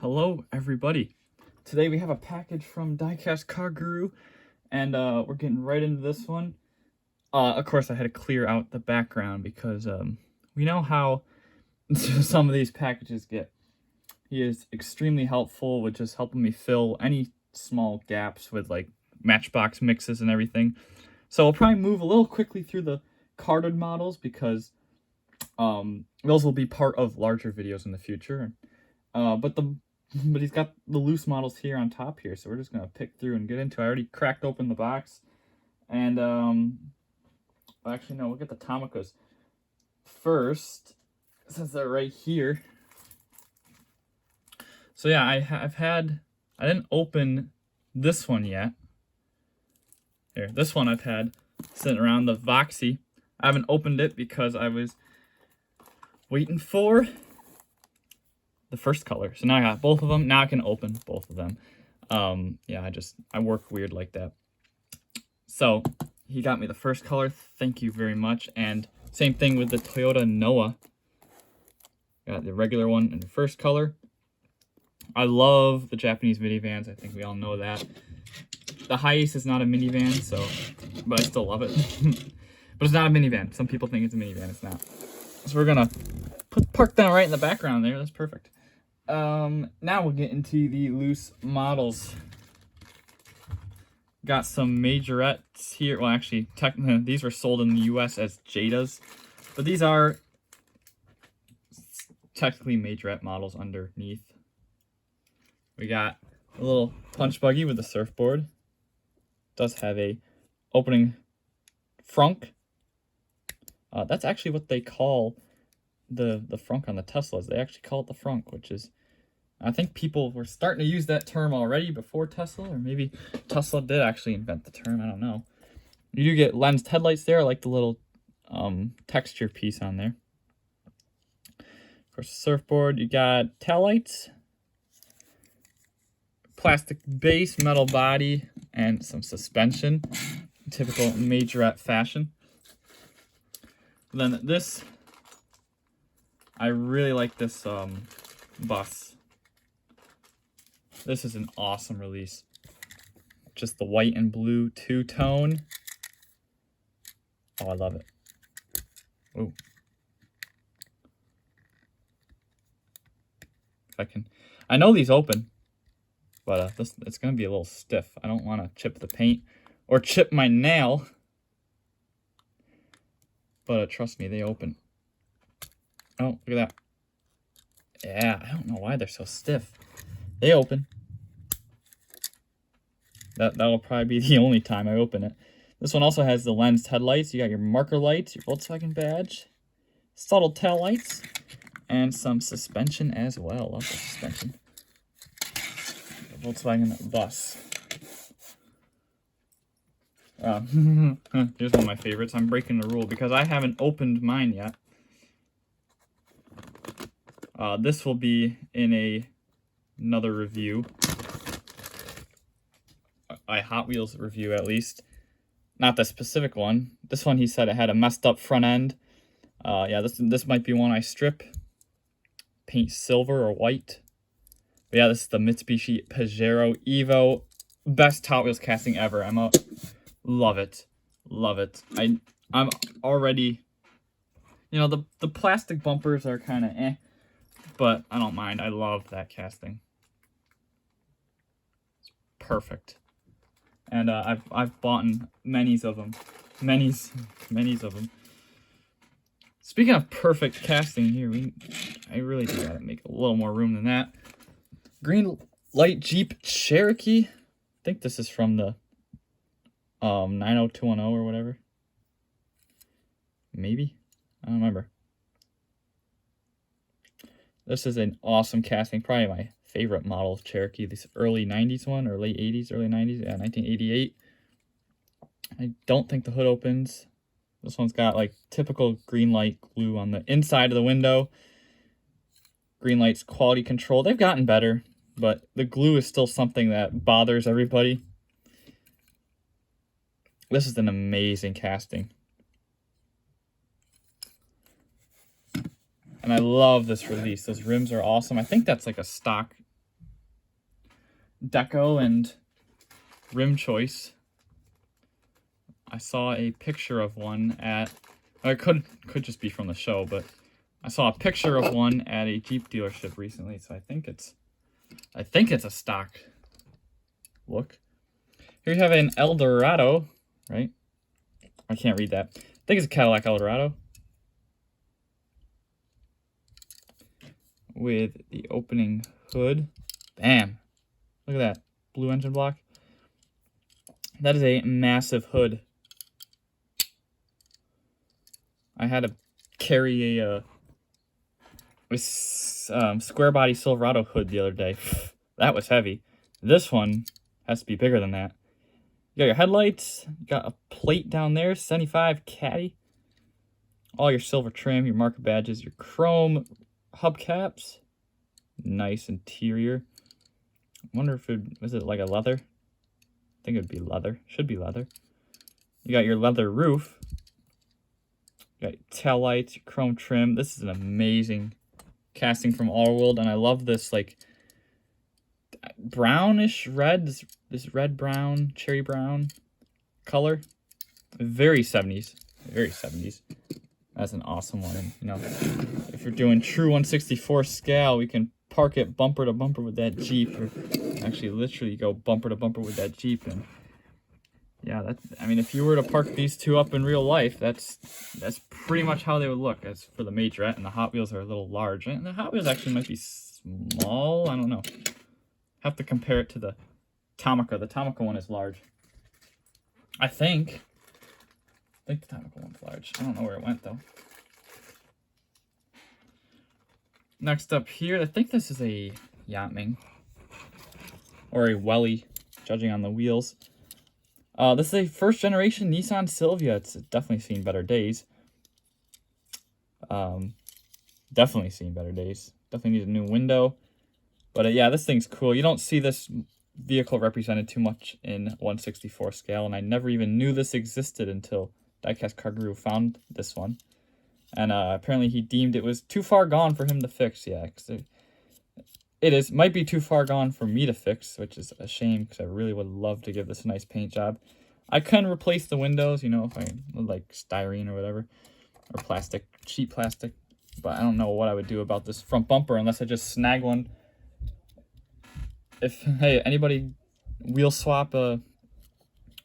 Hello everybody. Today we have a package from Diecast Car Guru, and we're getting right into this one. Of course I had to clear out the background because we know how some of these packages get. He is extremely helpful with just helping me fill any small gaps with like Matchbox mixes and everything. So I'll probably move a little quickly through the carded models because those will be part of larger videos in the future. But he's got the loose models here on top here, so we're just gonna pick through and get into it. I already cracked open the box, and actually no, we'll get the Tomicas first since they're right here. So yeah, I didn't open this one yet. Here, this one I've had sitting around, the Voxy. I haven't opened it because I was waiting for the first color. So now I got both of them. Now I can open both of them. Yeah, I work weird like that. So he got me the first color. Thank you very much. And same thing with the Toyota Noah. Got the regular one in the first color. I love the Japanese minivans. I think we all know that. The Hiace is not a minivan, but I still love it. But it's not a minivan. Some people think it's a minivan. It's not. So we're gonna park that right in the background there. That's perfect. Now we'll get into the loose models. Got some majorettes here. Well, actually, technically, these were sold in the US as Jadas, but these are technically majorette models underneath. We got a little punch buggy with a surfboard. Does have a opening frunk. That's actually what they call the frunk on the Teslas. They actually call it the frunk, which is, I think people were starting to use that term already before Tesla, or maybe Tesla did actually invent the term. I don't know. You do get lensed headlights there, like the little texture piece on there. Of course, the surfboard. You got tail lights, plastic base, metal body, and some suspension, typical majorette fashion. Then this, I really like this bus. This is an awesome release. Just the white and blue two-tone. Oh, I love it. Ooh. If I can, I know these open, but it's gonna be a little stiff. I don't want to chip the paint or chip my nail. But trust me, they open. Oh, look at that. Yeah, I don't know why they're so stiff. They open. That'll probably be the only time I open it. This one also has the lensed headlights. You got your marker lights, your Volkswagen badge, subtle tail lights, and some suspension as well. Love the suspension. The Volkswagen bus. Here's one of my favorites. I'm breaking the rule because I haven't opened mine yet. This will be in another review. A Hot Wheels review, at least. Not the specific one. This one, he said it had a messed up front end. Yeah, this might be one I strip. Paint silver or white. But yeah, this is the Mitsubishi Pajero Evo. Best Hot Wheels casting ever. Love it. Love it. I'm already, you know, the plastic bumpers are kind of eh, but I don't mind. I love that casting. It's perfect. And I've bought many's of them. Many's of them. Speaking of perfect casting here, I really do gotta make a little more room than that. Green light Jeep Cherokee. I think this is from the 90210 or whatever. Maybe? I don't remember. This is an awesome casting. Probably my favorite model of Cherokee. This early 90s one, or late 80s, early 90s. Yeah, 1988. I don't think the hood opens. This one's got like typical green light glue on the inside of the window. Green light's quality control. They've gotten better, but the glue is still something that bothers everybody. This is an amazing casting. And I love this release. Those rims are awesome. I think that's like a stock deco and rim choice. I saw a picture of one at, or it could just be from the show, but I saw a picture of one at a Jeep dealership recently, so I think it's a stock look. Here you have an Eldorado, right? I can't read that. I think it's a Cadillac Eldorado with the opening hood. Bam! Look at that blue engine block. That is a massive hood. I had to carry a square body Silverado hood the other day. That was heavy. This one has to be bigger than that. You got your headlights. You got a plate down there, 75 Caddy. All your silver trim, your marker badges, your chrome hubcaps. Nice interior. I wonder if was it like a leather? I think it would be leather. Should be leather. You got your leather roof. You got your tail lights, your chrome trim. This is an amazing casting from Allworld, and I love this like brownish red, this red brown, cherry brown color. Very 70s. Very 70s. That's an awesome one. And, you know, if you're doing true 1/64 scale, we can park it bumper to bumper with that Jeep, or actually literally go bumper to bumper with that Jeep. And yeah, I mean, if you were to park these two up in real life, that's pretty much how they would look. As for the Majorette, and the Hot Wheels are a little large, and the Hot Wheels actually might be small. I don't know. Have to compare it to the Tomica. The Tomica one is large. I think the Tomica one's large. I don't know where it went though. Next up here, I think this is a Yachtming or a Welly, judging on the wheels. This is a first generation Nissan Silvia. It's definitely seen better days. Definitely seen better days. Definitely needs a new window. But yeah, this thing's cool. You don't see this vehicle represented too much in 1/64 scale, and I never even knew this existed until Diecast Car Guru found this one. And apparently he deemed it was too far gone for him to fix. Yeah, because it might be too far gone for me to fix, which is a shame because I really would love to give this a nice paint job. I can replace the windows, you know, if I like styrene or whatever, or plastic, cheap plastic. But I don't know what I would do about this front bumper unless I just snag one. Hey, anybody wheel swap or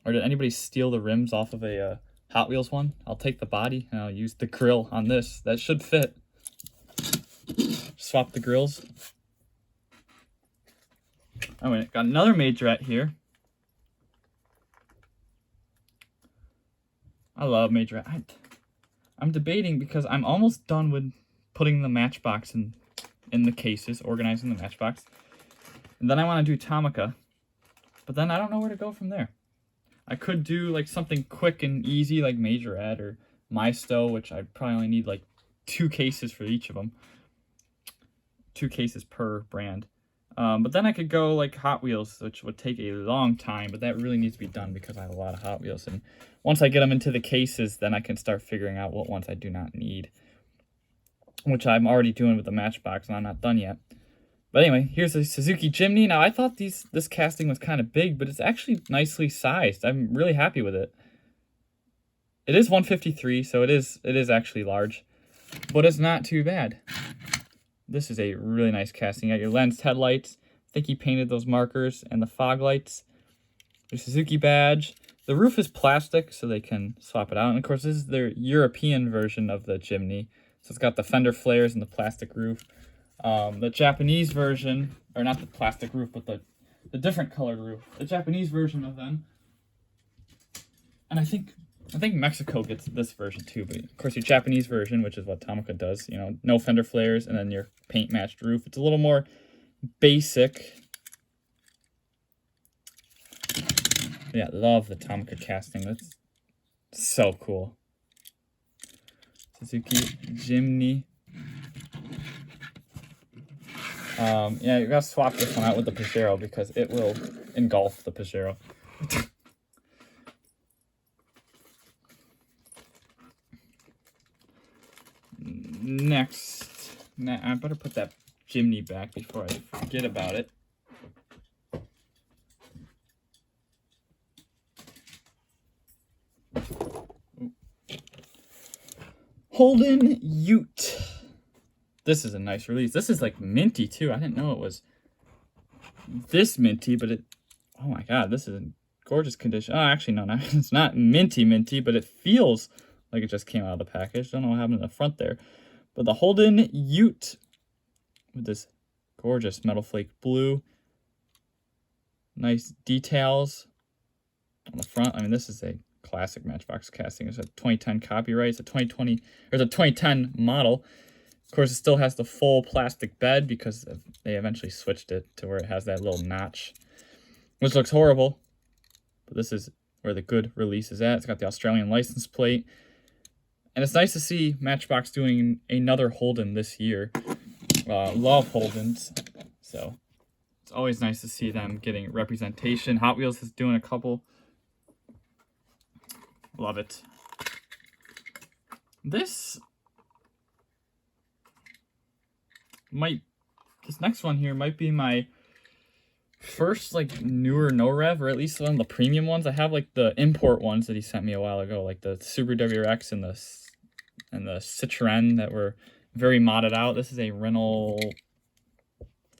did anybody steal the rims off of a Hot Wheels one? I'll take the body and I'll use the grill on this. That should fit. Swap the grills. Oh, wait, got another Majorette here. I love Majorette. I'm debating because I'm almost done with putting the Matchbox in the cases, organizing the Matchbox. And then I want to do Tomica, but then I don't know where to go from there. I could do like something quick and easy like Majorette or Maisto, which I'd probably only need like 2 cases for each of them. 2 cases per brand. But then I could go like Hot Wheels, which would take a long time, but that really needs to be done because I have a lot of Hot Wheels. And once I get them into the cases, then I can start figuring out what ones I do not need, which I'm already doing with the Matchbox, and I'm not done yet. But anyway, here's a Suzuki Jimny. Now, I thought this casting was kind of big, but it's actually nicely sized. I'm really happy with it. It is 153, so it is actually large, but it's not too bad. This is a really nice casting. You got your lensed headlights. I think he painted those markers and the fog lights. Your Suzuki badge. The roof is plastic, so they can swap it out. And of course, this is their European version of the Jimny. So it's got the fender flares and the plastic roof. The Japanese version, or not the plastic roof, but the different colored roof. The Japanese version of them. And I think Mexico gets this version too, but of course your Japanese version, which is what Tomica does, you know, no fender flares, and then your paint matched roof. It's a little more basic. Yeah, love the Tomica casting. That's so cool. Suzuki Jimny. Yeah, you gotta swap this one out with the Pajero because it will engulf the Pajero. Next, I better put that Jimny back before I forget about it. Holden Ute. This is a nice release. This is like minty too. I didn't know it was this minty, but it, oh my god, this is in gorgeous condition. Oh, actually, no, it's not minty, but it feels like it just came out of the package. Don't know what happened in the front there. But the Holden Ute with this gorgeous metal flake blue. Nice details on the front. I mean, this is a classic Matchbox casting. It's a 2010 copyright. It's a 2020, or it's a 2010 model. Of course, it still has the full plastic bed because they eventually switched it to where it has that little notch, which looks horrible. But this is where the good release is at. It's got the Australian license plate. And it's nice to see Matchbox doing another Holden this year. Love Holdens. So it's always nice to see them getting representation. Hot Wheels is doing a couple. Love it. This next one here might be my first like newer no rev, or at least one of the premium ones. I have like the import ones that he sent me a while ago, like the Subaru WRX and the Citroen that were very modded out. This is a Renault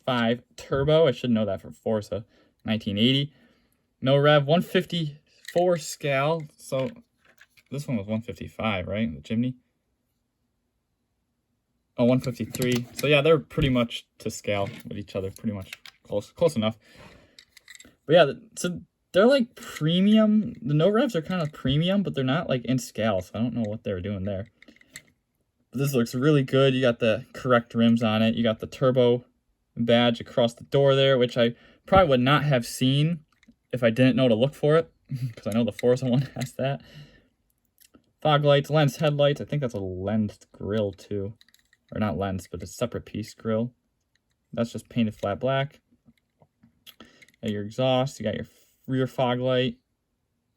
5 Turbo. I should know that for Forza 1980. No rev, 154 scale. So this one was 155, right? The Jimny. Oh, 153. So yeah, they're pretty much to scale with each other, pretty much close enough. But yeah, so they're like premium. The no revs are kind of premium, but they're not like in scale, so I don't know what they were doing there. But this looks really good. You got the correct rims on it. You got the turbo badge across the door there, which I probably would not have seen if I didn't know to look for it, because I know the Forza one has that. Fog lights, lens headlights. I think that's a lensed grille too. Or not lens, but a separate piece grille. That's just painted flat black. You got your exhaust, you got your rear fog light,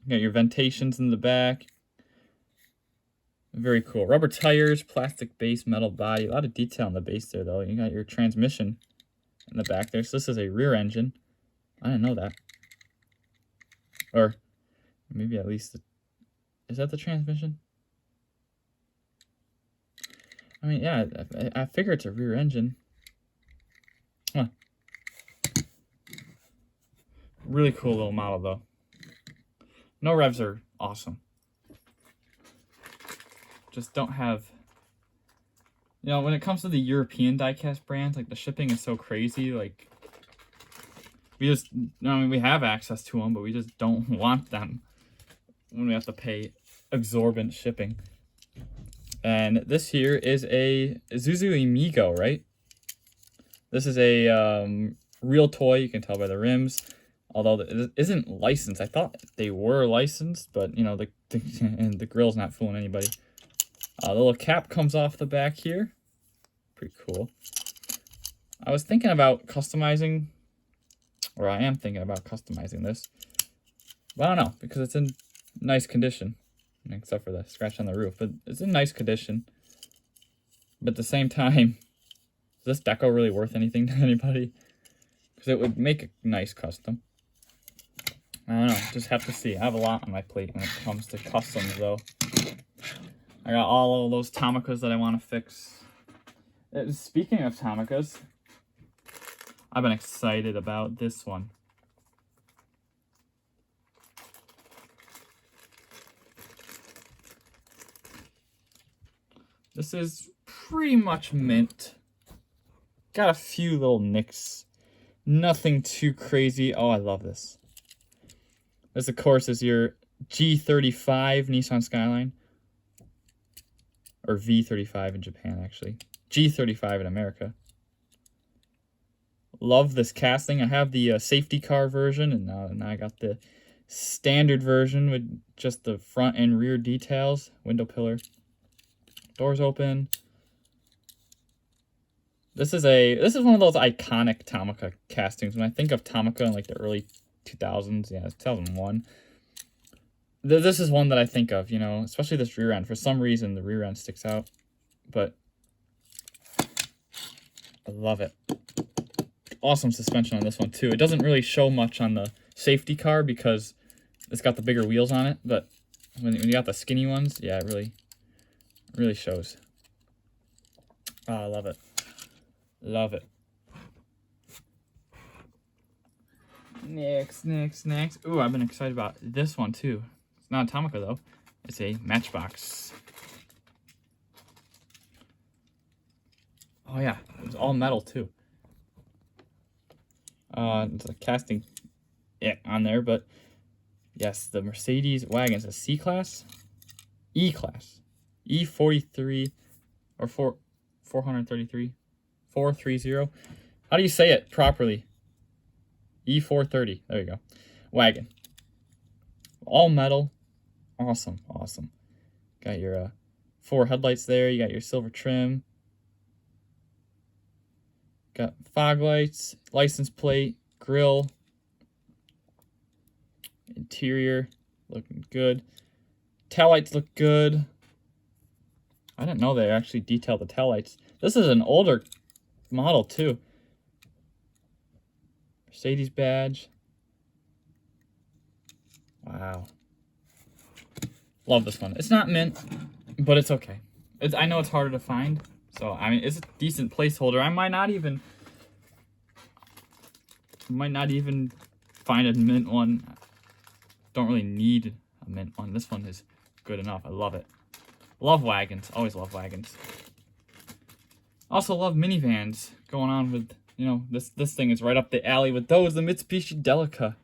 you got your ventilations in the back. Very cool. Rubber tires, plastic base, metal body. A lot of detail on the base there, though. You got your transmission in the back there. So this is a rear engine. I didn't know that. Or maybe at least... Is that the transmission? I mean, yeah, I figure it's a rear engine. Huh. Really cool little model, though. No revs are awesome. Just don't have... You know, when it comes to the European diecast brands, like, the shipping is so crazy. Like, we just... I mean, we have access to them, but we just don't want them when we have to pay exorbitant shipping. And this here is a Isuzu Amigo, right? This is a real toy. You can tell by the rims. Although it isn't licensed. I thought they were licensed, but, you know, and the grill's not fooling anybody. The little cap comes off the back here. Pretty cool. I was thinking about customizing, or I am thinking about customizing this. But I don't know, because it's in nice condition. Except for the scratch on the roof. But it's in nice condition. But at the same time, is this deco really worth anything to anybody? Because it would make a nice custom. I don't know. Just have to see. I have a lot on my plate when it comes to customs, though. I got all of those Tomicas that I want to fix. Speaking of Tomicas, I've been excited about this one. This is pretty much mint. Got a few little nicks. Nothing too crazy. Oh, I love this. This, of course, is your G35 Nissan Skyline. Or V35 in Japan, actually. G35 in America. Love this casting. I have the safety car version, and now I got the standard version with just the front and rear details. Window pillar. Doors open. This is one of those iconic Tomica castings. When I think of Tomica in like the early 2000s, yeah, 2001. This is one that I think of, you know, especially this rear end. For some reason, the rear end sticks out, but I love it. Awesome suspension on this one too. It doesn't really show much on the safety car because it's got the bigger wheels on it, but when you got the skinny ones, yeah, it Really shows. Oh, I love it. Love it. Next. Ooh, I've been excited about this one too. It's not Atomica though. It's a Matchbox. Oh yeah, it's all metal too. It's a casting on there, but yes, the Mercedes wagon is a C-Class, E-Class, E43 or 433, 430. How do you say it properly? E430. There you go. Wagon. All metal. Awesome. Got your 4 headlights there. You got your silver trim. Got fog lights, license plate, grill, interior looking good. Tail lights look good. I didn't know they actually detailed the tail lights. This is an older model too. Mercedes badge. Wow. Love this one. It's not mint, but it's okay. I know it's harder to find. So, I mean, it's a decent placeholder. I might not even find a mint one. Don't really need a mint one. This one is good enough. I love it. Love wagons. Always love wagons. Also love minivans. Going on with, you know, this thing is right up the alley with those. The Mitsubishi Delica.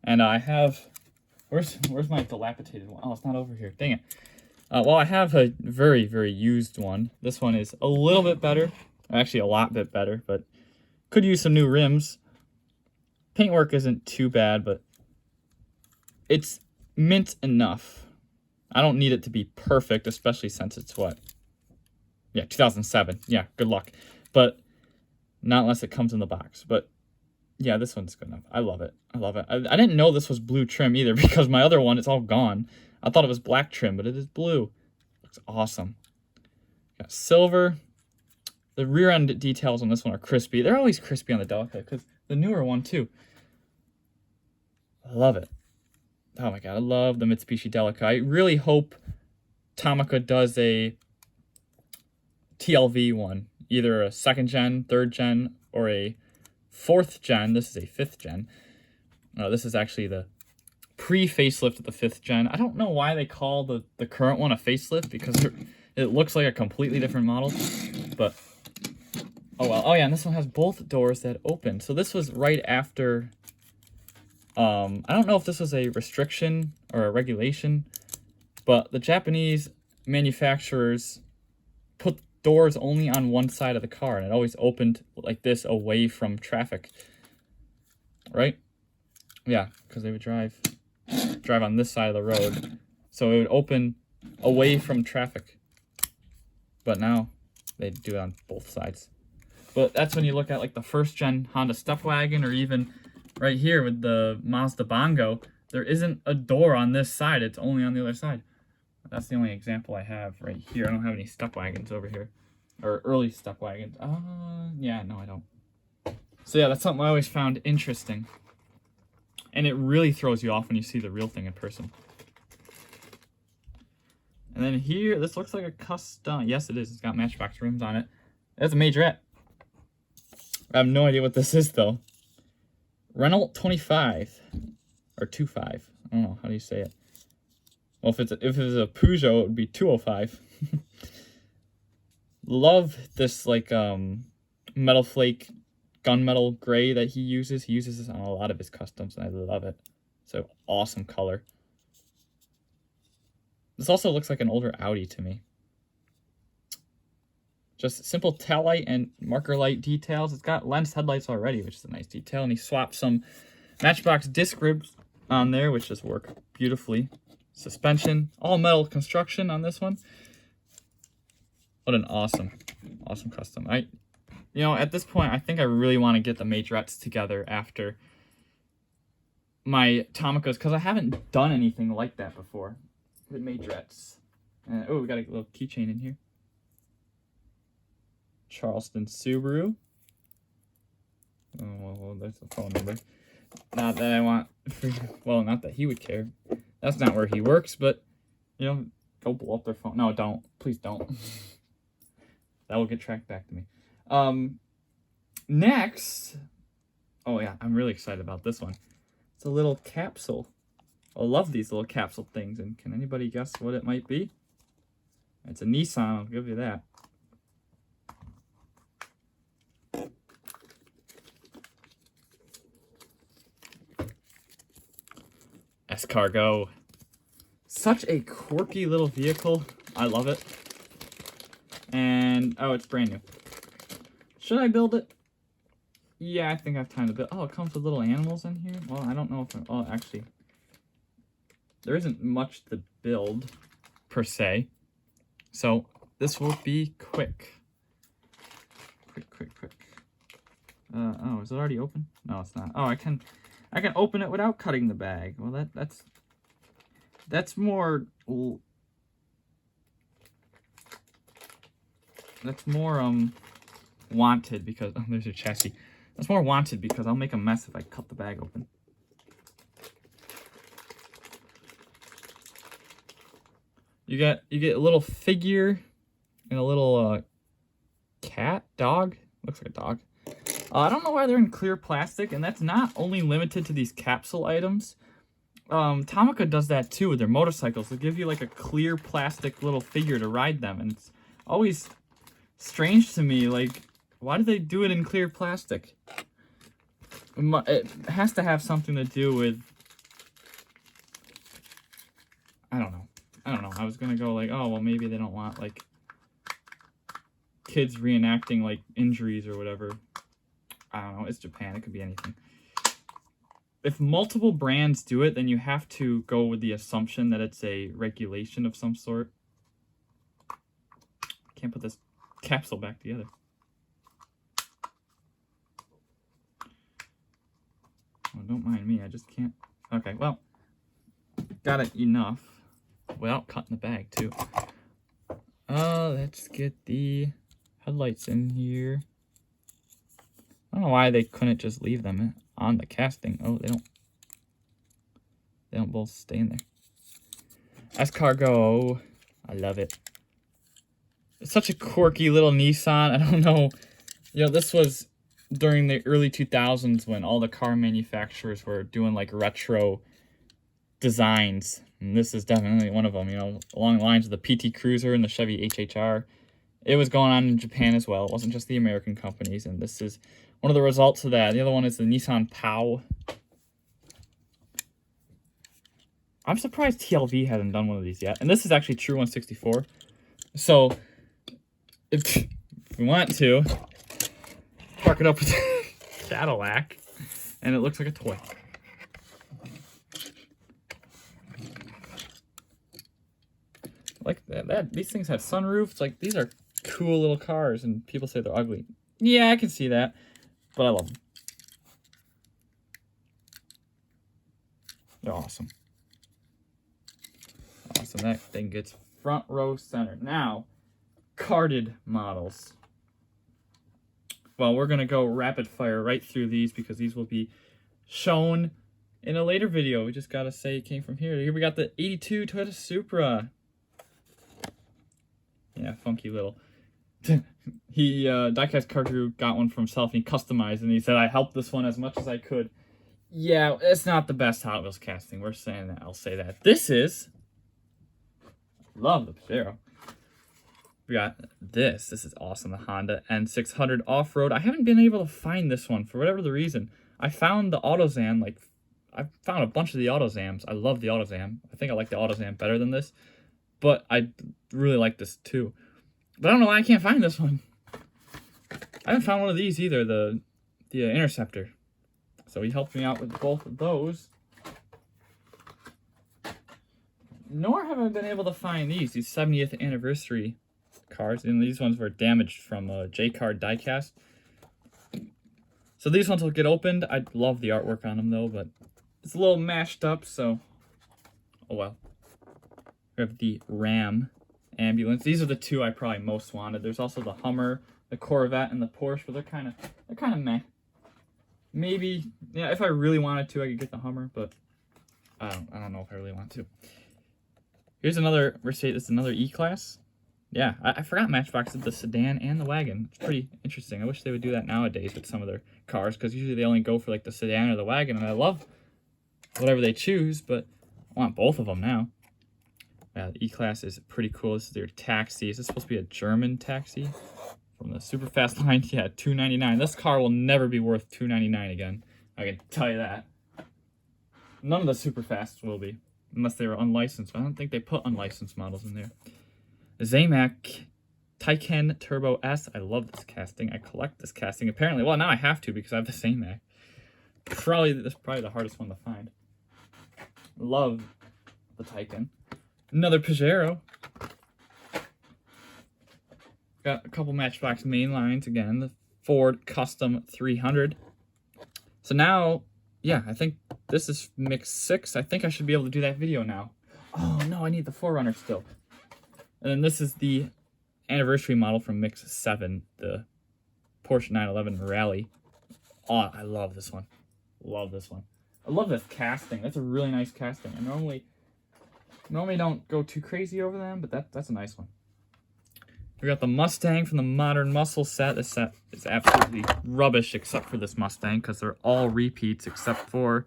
And I have... Where's my dilapidated one? Oh, it's not over here. Dang it. Well, I have a very, very used one. This one is a little bit better. Actually, a lot bit better, but could use some new rims. Paintwork isn't too bad, but it's mint enough. I don't need it to be perfect, especially since it's what? Yeah, 2007. Yeah, good luck. But not unless it comes in the box. But yeah, this one's good enough. I love it. I didn't know this was blue trim either because my other one, it's all gone. I thought it was black trim, but it is blue. Looks awesome. Got silver. The rear end details on this one are crispy. They're always crispy on the Delica because the newer one too. I love it. Oh my god, I love the Mitsubishi Delica. I really hope Atomica does a TLV one. Either a 2nd gen, 3rd gen, or a 4th gen. This is a 5th gen. No, this is actually the pre-facelift of the 5th gen. I don't know why they call the current one a facelift because it looks like a completely different model. But, oh well. Oh yeah, and this one has both doors that open. So this was right after... I don't know if this was a restriction or a regulation, but the Japanese manufacturers put doors only on one side of the car, and it always opened like this away from traffic, right? Yeah, because they would drive on this side of the road, so it would open away from traffic. But now they do it on both sides. But that's when you look at like the 1st gen Honda Stepwagon, or even right here with the Mazda Bongo, there isn't a door on this side. It's only on the other side. That's the only example I have right here. I don't have any Stepwagons over here. Or early Stepwagons. Yeah, no, I don't. So yeah, that's something I always found interesting. And it really throws you off when you see the real thing in person. And then here, this looks like a custom. Yes, it is. It's got Matchbox rims on it. That's a majorette. I have no idea what this is, though. Renault 25 or 25. I don't know, how do you say it? Well, if it's a Peugeot, it would be 205. Love this like metal flake gunmetal gray that he uses. He uses this on a lot of his customs, and I love it. So awesome color. This also looks like an older Audi to me. Just simple tail light and marker light details. It's got lens headlights already, which is a nice detail. And he swapped some Matchbox disc ribs on there, which just work beautifully. Suspension, all metal construction on this one. What an awesome custom. You know, at this point, I think I really want to get the majorettes together after my Tomicas, because I haven't done anything like that before with majorettes. Oh, we got a little keychain in here. Charleston Subaru. Oh, well, there's the phone number. Not that I want, well, not that he would care. That's not where he works, but, you know, Go blow up their phone. No, don't. Please don't. That will get tracked back to me. Next. Oh, yeah. I'm really excited about this one. It's a little capsule. I love these little capsule things. And can anybody guess what it might be? It's a Nissan. I'll give you that. Escargot. Such a quirky little vehicle. I love it. And, oh, it's brand new. Should I build it? Yeah, I think I have time to build. Oh, it comes with little animals in here? Well, I don't know if... Oh, actually, there isn't much to build, per se. So, this will be quick. Quick. Oh, is it already open? No, it's not. Oh, I can open it without cutting the bag. Well, that's more wanted because oh, there's your chassis. That's more wanted because I'll make a mess if I cut the bag open. You get a little figure and a little dog. Looks like a dog. I don't know why they're in clear plastic, and that's not only limited to these capsule items. Tomica does that too with their motorcycles. They'll give you like a clear plastic little figure to ride them, and it's always strange to me, like, why do they do it in clear plastic? It has to have something to do with, I don't know. I was gonna go like, oh, well, maybe they don't want, like, kids reenacting, like, injuries or whatever. I don't know. It's Japan. It could be anything. If multiple brands do it, then you have to go with the assumption that it's a regulation of some sort. Can't put this capsule back together. Well, don't mind me. I just can't. Okay, well, got it enough without cutting the bag, too. Let's get the headlights in here. I don't know why they couldn't just leave them on the casting. Oh, they don't both stay in there. Escargot. I love it. It's such a quirky little Nissan. I don't know. You know, this was during the early 2000s when all the car manufacturers were doing like retro designs. And this is definitely one of them, you know, along the lines of the PT Cruiser and the Chevy HHR. It was going on in Japan as well. It wasn't just the American companies, and this is one of the results of that. The other one is the Nissan POW. I'm surprised TLV hasn't done one of these yet. And this is actually True 164. So, if we want to, park it up with Cadillac, and it looks like a toy. Like that. These things have sunroofs. Like, these are cool little cars, and people say they're ugly. Yeah, I can see that, but I love them. They're awesome. Awesome. That thing gets front row center. Now, carded models. Well, we're going to go rapid fire right through these because these will be shown in a later video. We just got to say it came from here. Here we got the 82 Toyota Supra. Yeah, funky little. He, Diecast Car Crew got one for himself and he customized and he said, I helped this one as much as I could. Yeah, it's not the best Hot Wheels casting. We're saying that. I'll say that. This is... Love the Pajero. We got this. This is awesome. The Honda N600 Off-Road. I haven't been able to find this one for whatever the reason. I found the AutoZam, like, I found a bunch of the AutoZams. I love the AutoZam. I think I like the AutoZam better than this. But I really like this too. But I don't know why I can't find this one. I haven't found one of these either, the Interceptor. So he helped me out with both of those. Nor have I been able to find these 70th anniversary cars. And these ones were damaged from J-Card Diecast. So these ones will get opened. I love the artwork on them though, but it's a little mashed up, so oh well. We have the Ram ambulance. These are the two I probably most wanted. There's also the Hummer, the Corvette, and the Porsche, but they're kind of meh. Maybe, yeah, if I really wanted to, I could get the Hummer, but I don't know if I really want to. Here's another Mercedes, another E-Class. Yeah, I forgot Matchbox did the sedan and the wagon. It's pretty interesting. I wish they would do that nowadays with some of their cars, because usually they only go for like the sedan or the wagon, and I love whatever they choose, but I want both of them now. The E-Class is pretty cool. This is their taxi. Is this supposed to be a German taxi? From the super fast line? Yeah, $299. This car will never be worth $299 again. I can tell you that. None of the super fasts will be, unless they were unlicensed. But I don't think they put unlicensed models in there. Zamac Taycan Turbo S. I love this casting. I collect this casting. Apparently, well, now I have to because I have the Zamac. This is probably the hardest one to find. Love the Taycan. Another Pajero. Got a couple Matchbox main lines again. The Ford Custom 300. So now, yeah, I think this is mix 6. I think I should be able to do that video now. Oh no, I need the 4Runner still. And then this is the anniversary model from mix 7, the Porsche 911 Rally. Oh, I love this one. Love this one. I love this casting. That's a really nice casting. I normally don't go too crazy over them, but that's a nice one. We got the Mustang from the Modern Muscle set. This set is absolutely rubbish except for this Mustang, because they're all repeats except for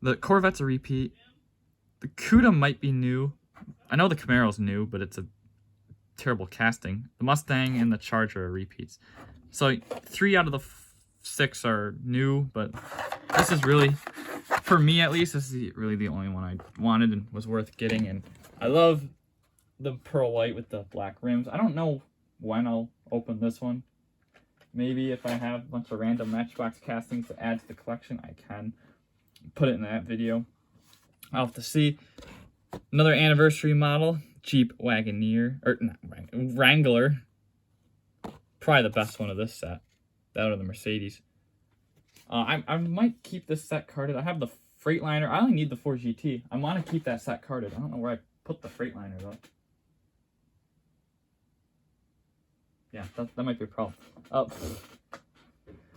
the Corvette's a repeat. The Cuda might be new. I know the Camaro's new, but it's a terrible casting. The Mustang and the Charger are repeats. So 3 out of the 6 are new, but this is really, for me at least, this is really the only one I wanted and was worth getting. And I love the pearl white with the black rims. I don't know when I'll open this one. Maybe if I have a bunch of random Matchbox castings to add to the collection, I can put it in that video. I'll have to see. Another anniversary model, Jeep Wagoneer, or not Wrangler. Probably the best one of this set. That or the Mercedes. I might keep this set carded. I have the Freightliner. I only need the 4GT. I want to keep that set carded. I don't know where I put the Freightliner though. Yeah, that might be a problem. Oh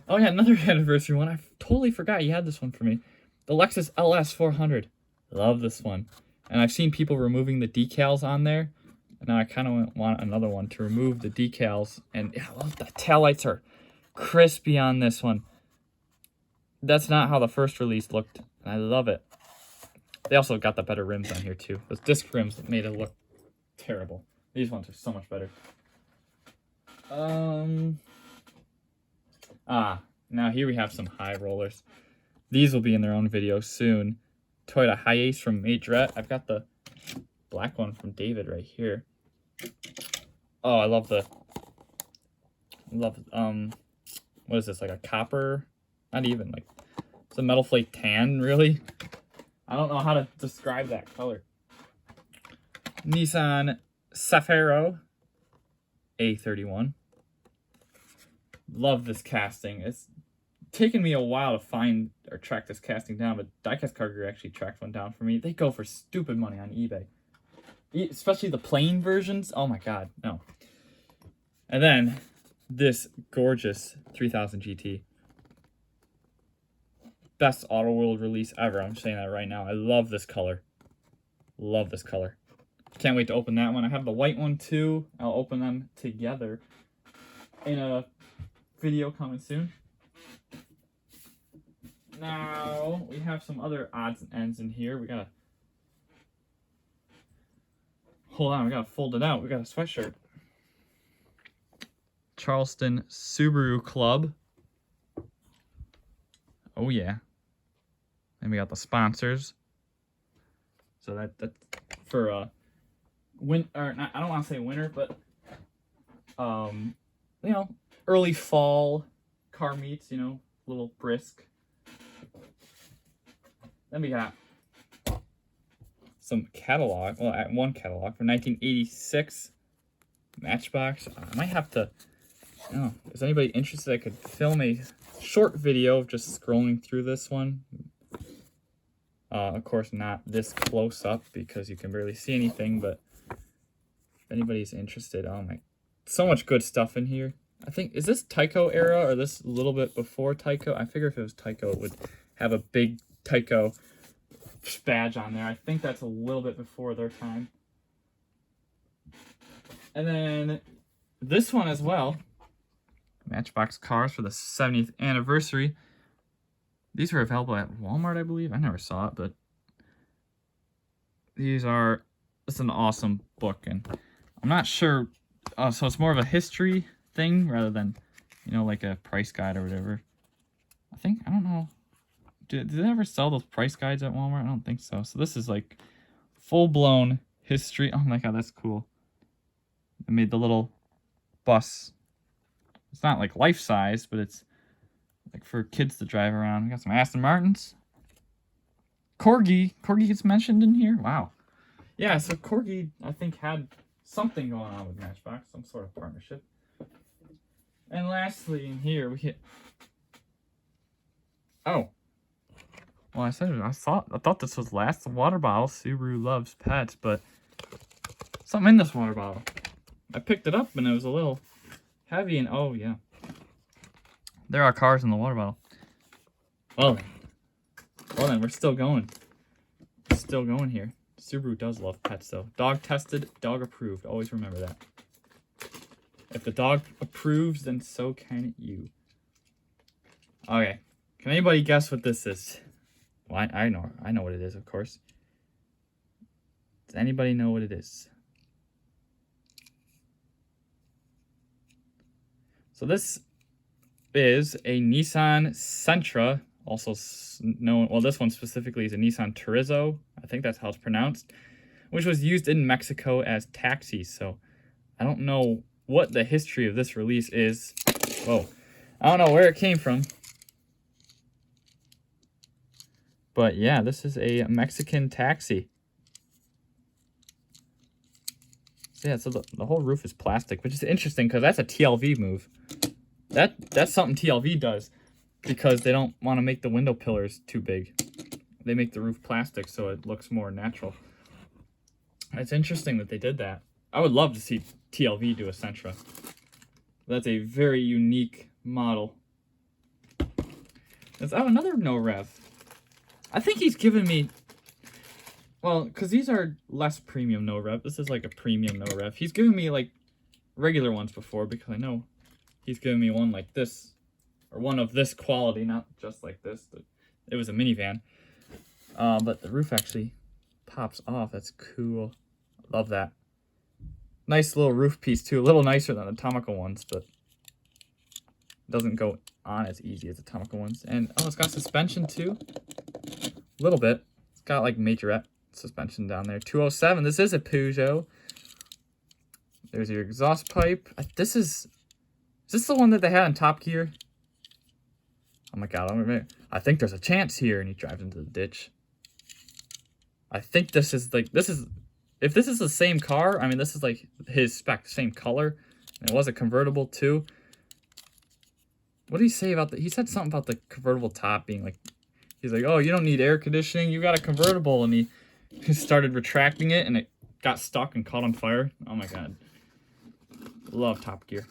yeah, another anniversary one. I totally forgot you had this one for me. The Lexus LS 400. Love this one. And I've seen people removing the decals on there. And now I kind of want another one to remove the decals. And yeah, I love the taillights are crispy on this one. That's not how the first release looked. And I love it. They also got the better rims on here too. Those disc rims that made it look terrible. These ones are so much better. Now here we have some high rollers. These will be in their own video soon. Toyota Hiace from Majorette. I've got the black one from David right here. Oh, I love what is this, like a copper? Not even, like, it's a metal flake tan, really? I don't know how to describe that color. Nissan Safiro A31. Love this casting. It's taken me a while to find or track this casting down, but Diecast Cargo actually tracked one down for me. They go for stupid money on eBay. Especially the plain versions. Oh my god, no. And then this gorgeous 3000 GT. Best Auto World release ever. I'm saying that right now. I love this color. Love this color. Can't wait to open that one. I have the white one too. I'll open them together in a video coming soon. Now, we have some other odds and ends in here. We gotta... Hold on, we gotta fold it out. We got a sweatshirt. Charleston Subaru Club. Oh yeah. And we got the sponsors. So that's for I don't want to say winter, but you know, early fall car meets, you know, a little brisk. Then we got some catalog, well, one catalog from 1986 Matchbox. I might have to, I don't know, is anybody interested? I could film a short video of just scrolling through this one. Of course, not this close up because you can barely see anything, but if anybody's interested, oh my, so much good stuff in here. I think, is this Tyco era or this a little bit before Tyco? I figure if it was Tyco, it would have a big Tyco badge on there. I think that's a little bit before their time. And then this one as well. Matchbox cars for the 70th anniversary. These were available at Walmart, I believe. I never saw it, but these are, it's an awesome book. And I'm not sure, so it's more of a history thing rather than, you know, like a price guide or whatever. I don't know. Did they ever sell those price guides at Walmart? I don't think so. So this is like full-blown history. Oh my god, that's cool. They made the little bus. It's not like life-size, but it's like for kids to drive around. We got some Aston Martins. Corgi gets mentioned in here. Wow. Yeah, so Corgi, I think, had something going on with Matchbox, some sort of partnership. And lastly, in here, we hit... Oh. Well, I thought this was last. The water bottle. Subaru loves pets, but something in this water bottle. I picked it up and it was a little heavy, and oh yeah, there are cars in the water bottle. Well then, we're still going. Still going here. Subaru does love pets though. Dog tested, dog approved. Always remember that. If the dog approves, then so can you. Okay, can anybody guess what this is? Well, I know what it is, of course. Does anybody know what it is? So this is a Nissan Sentra, also known, well, this one specifically is a Nissan Turismo. I think that's how it's pronounced, which was used in Mexico as taxis. So I don't know what the history of this release is. Whoa. I don't know where it came from. But yeah, this is a Mexican taxi. So yeah, so the whole roof is plastic, which is interesting because that's a TLV move. That's something TLV does because they don't want to make the window pillars too big. They make the roof plastic so it looks more natural. It's interesting that they did that. I would love to see TLV do a Sentra. That's a very unique model. There's another no rev. I think he's given me, well, because these are less premium no rev. This is like a premium no rev. He's given me like regular ones before because I know he's given me one like this, or one of this quality, not just like this. It was a minivan, but the roof actually pops off. That's cool. Love that. Nice little roof piece too. A little nicer than the Atomica ones, but doesn't go on as easy as the Atomica ones. And oh, it's got suspension too. A little bit. It's got like majorette suspension down there. 207. This is a Peugeot. There's your exhaust pipe. Is this the one that they had in Top Gear? Oh my god, I think there's a chance here, and he drives into the ditch. I think this is if this is the same car, I mean, this is like his spec, same color. And it was a convertible too. What did he say about he said something about the convertible top being like, he's like, oh, you don't need air conditioning, you got a convertible. And he started retracting it, and it got stuck and caught on fire. Oh my god. Love Top Gear.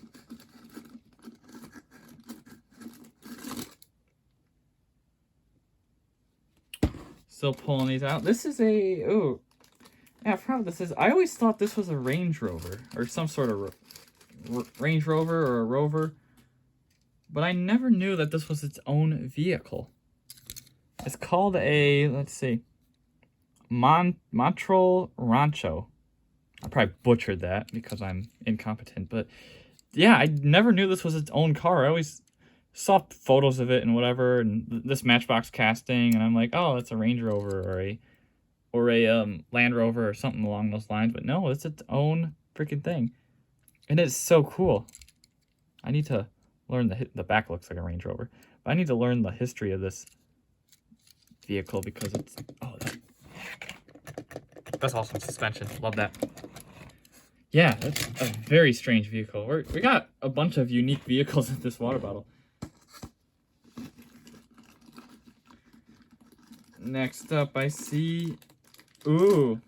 Still pulling these out. This is a, ooh. Yeah, I forgot what this is. I always thought this was a Range Rover, or some sort of Range Rover or a Rover. But I never knew that this was its own vehicle. It's called a, let's see, Montreal Rancho. I probably butchered that because I'm incompetent. But yeah, I never knew this was its own car. I always saw photos of it and whatever, and this Matchbox casting, and I'm like, oh, it's a Range Rover or a Land Rover or something along those lines. But no, it's its own freaking thing. And it's so cool. I need to learn the back looks like a Range Rover. But I need to learn the history of this vehicle because it's, oh, that's awesome. Suspension. Love that. Yeah, that's a very strange vehicle. We got a bunch of unique vehicles in this water bottle. Next up, I see, ooh,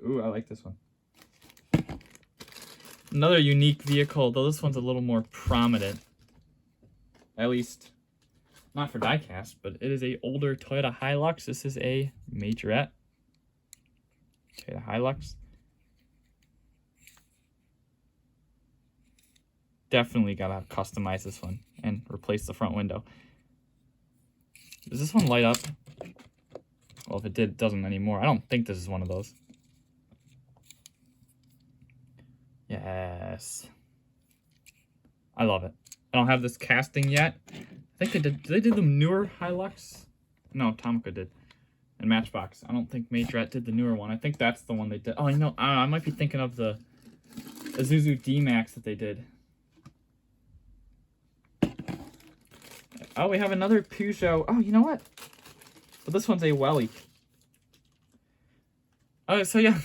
I like this one. Another unique vehicle, though this one's a little more prominent. At least not for diecast, but it is a older Toyota Hilux. This is a Majorette. Okay, the Hilux. Definitely gotta customize this one and replace the front window. Does this one light up? Well, if it did, it doesn't anymore. I don't think this is one of those. Yes. I love it. I don't have this casting yet. I think they did the newer Hilux? No, Atomica did. And Matchbox. I don't think Majorette did the newer one. I think that's the one they did. Oh, you know, I might be thinking of the Isuzu D-Max that they did. Oh, we have another Peugeot. Oh, you know what? But this one's a Welly. Oh, so yeah,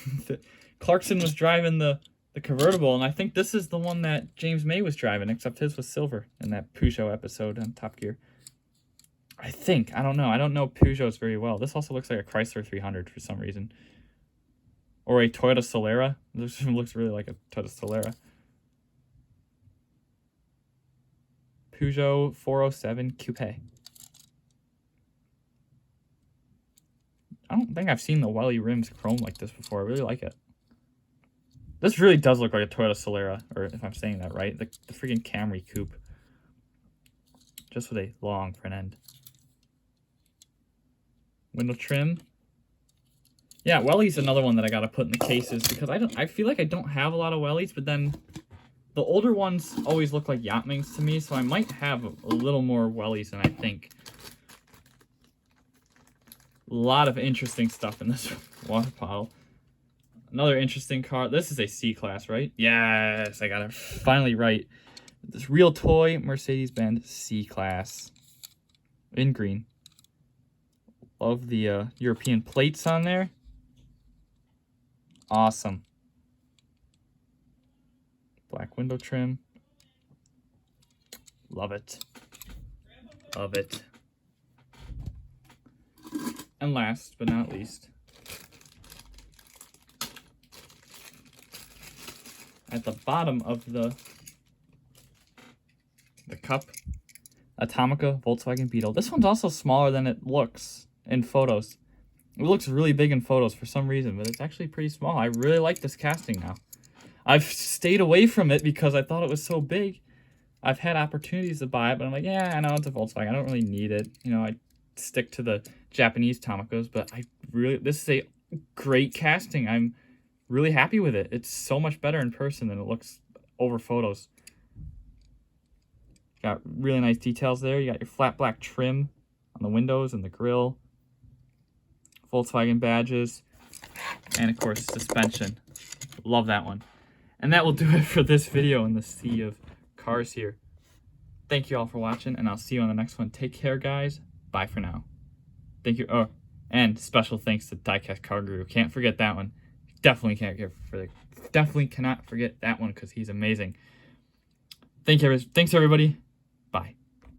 Clarkson was driving the convertible, and I think this is the one that James May was driving, except his was silver in that Peugeot episode on Top Gear. I think. I don't know. I don't know Peugeots very well. This also looks like a Chrysler 300 for some reason. Or a Toyota Solera. This looks really like a Toyota Solera. Peugeot 407 Coupe. I don't think I've seen the Welly rims chrome like this before. I really like it. This really does look like a Toyota Solera, or if I'm saying that right, the freaking Camry coupe. Just with a long front end. Window trim. Yeah, Welly's another one that I gotta put in the cases because I feel like I don't have a lot of Wellys, but then the older ones always look like Yachtmings to me, so I might have a little more Wellys than I think. A lot of interesting stuff in this water bottle. Another interesting car. This is a C-Class, right? Yes, I got it finally right. This real toy Mercedes-Benz C-Class in green. Love the European plates on there. Awesome. Black window trim. Love it. Love it. And last but not least, at the bottom of the cup, Atomica Volkswagen Beetle. This one's also smaller than it looks in photos. It looks really big in photos for some reason, but it's actually pretty small. I really like this casting now. I've stayed away from it because I thought it was so big. I've had opportunities to buy it, but I'm like, yeah, I know it's a Volkswagen. I don't really need it. You know, I stick to the Japanese Tomicas, but this is a great casting. I'm really happy with it. It's so much better in person than it looks over photos. Got really nice details there. You got your flat black trim on the windows and the grille. Volkswagen badges. And of course, suspension. Love that one. And that will do it for this video in the sea of cars here. Thank you all for watching, and I'll see you on the next one. Take care, guys. Bye for now. Thank you. Oh, and special thanks to Diecast Car Guru. Can't forget that one. Definitely cannot forget that one because he's amazing. Thanks everybody. Bye.